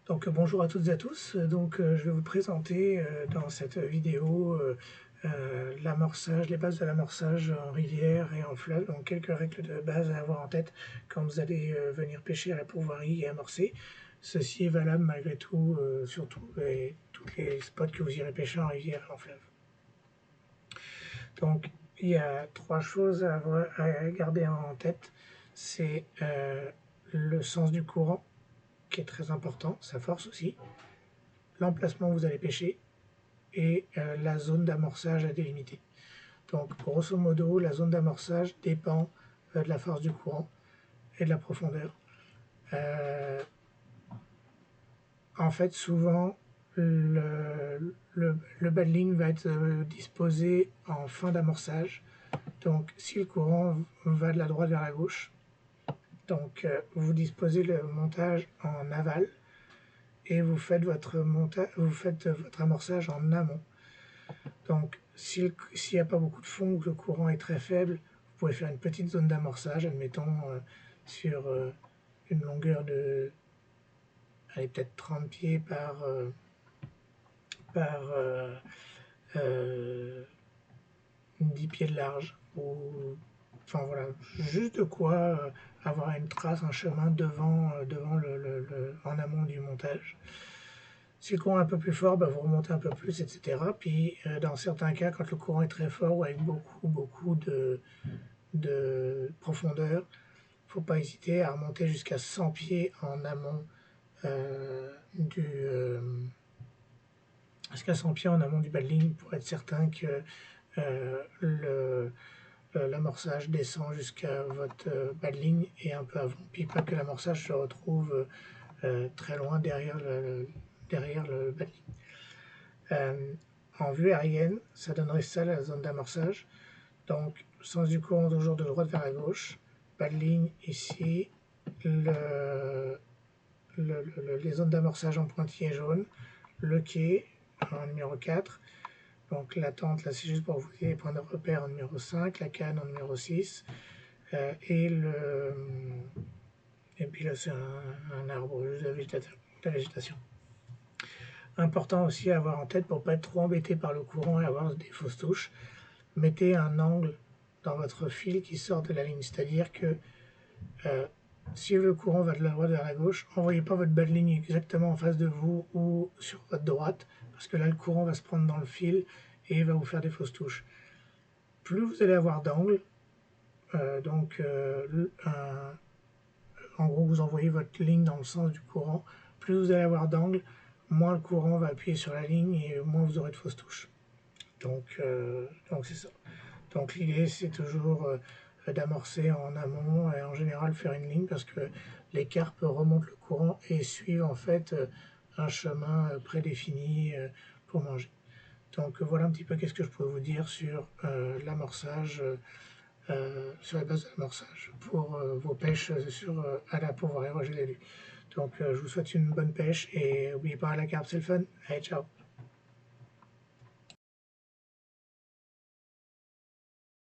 Donc bonjour à toutes et à tous, je vais vous présenter dans cette vidéo l'amorçage, les bases de l'amorçage en rivière et en fleuve, donc quelques règles de base à avoir en tête quand vous allez venir pêcher à la pourvoirie et amorcer. Ceci est valable malgré tout sur tous les spots que vous irez pêcher en rivière et en fleuve. Donc il y a trois choses à garder en tête, c'est le sens du courant, qui est très important, sa force aussi, l'emplacement où vous allez pêcher et la zone d'amorçage à délimiter. Donc grosso modo, la zone d'amorçage dépend de la force du courant et de la profondeur. En fait, souvent, le battling va être disposé en fin d'amorçage. Donc si le courant va de la droite vers la gauche, donc vous disposez le montage en aval et vous faites votre amorçage en amont. Donc s'il n'y a pas beaucoup de fond ou que le courant est très faible, vous pouvez faire une petite zone d'amorçage, admettons sur une longueur de peut-être 30 pieds par 10 pieds de large, ou enfin voilà, juste de quoi avoir une trace, un chemin devant en amont du montage. Si le courant est un peu plus fort, vous remontez un peu plus, etc. Puis dans certains cas, quand le courant est très fort ou avec beaucoup de profondeur, il ne faut pas hésiter à remonter jusqu'à 100 pieds en amont jusqu'à 100 pieds en amont du battling pour être certain que l'amorçage descend jusqu'à votre battling et un peu avant, puis pas que l'amorçage se retrouve très loin derrière le battling. En vue aérienne, ça donnerait ça la zone d'amorçage. Donc, sens du courant toujours de droite vers la gauche, battling ici, les zones d'amorçage en pointillés jaunes, le quai en numéro 4, donc la tente, là c'est juste pour vous les points de repère en numéro 5, la canne en numéro 6, et puis là c'est un arbre juste de la végétation. Important aussi à avoir en tête pour ne pas être trop embêté par le courant et avoir des fausses touches, mettez un angle dans votre fil qui sort de la ligne, c'est-à-dire que si le courant va de la droite vers la gauche, n'envoyez pas votre battling exactement en face de vous ou sur votre droite, parce que là le courant va se prendre dans le fil et va vous faire des fausses touches. Plus vous allez avoir d'angle, en gros vous envoyez votre ligne dans le sens du courant, plus vous allez avoir d'angle, moins le courant va appuyer sur la ligne et moins vous aurez de fausses touches. Donc c'est ça. Donc l'idée c'est toujours d'amorcer en amont et en général faire une ligne parce que les carpes remontent le courant et suivent en fait un chemin prédéfini pour manger. Donc voilà un petit peu qu'est-ce que je peux vous dire sur l'amorçage, sur les bases de l'amorçage pour vos pêches à la pourvoirie Roger Lélu. Donc je vous souhaite une bonne pêche et n'oubliez pas, la carpe c'est le fun. Allez, ciao.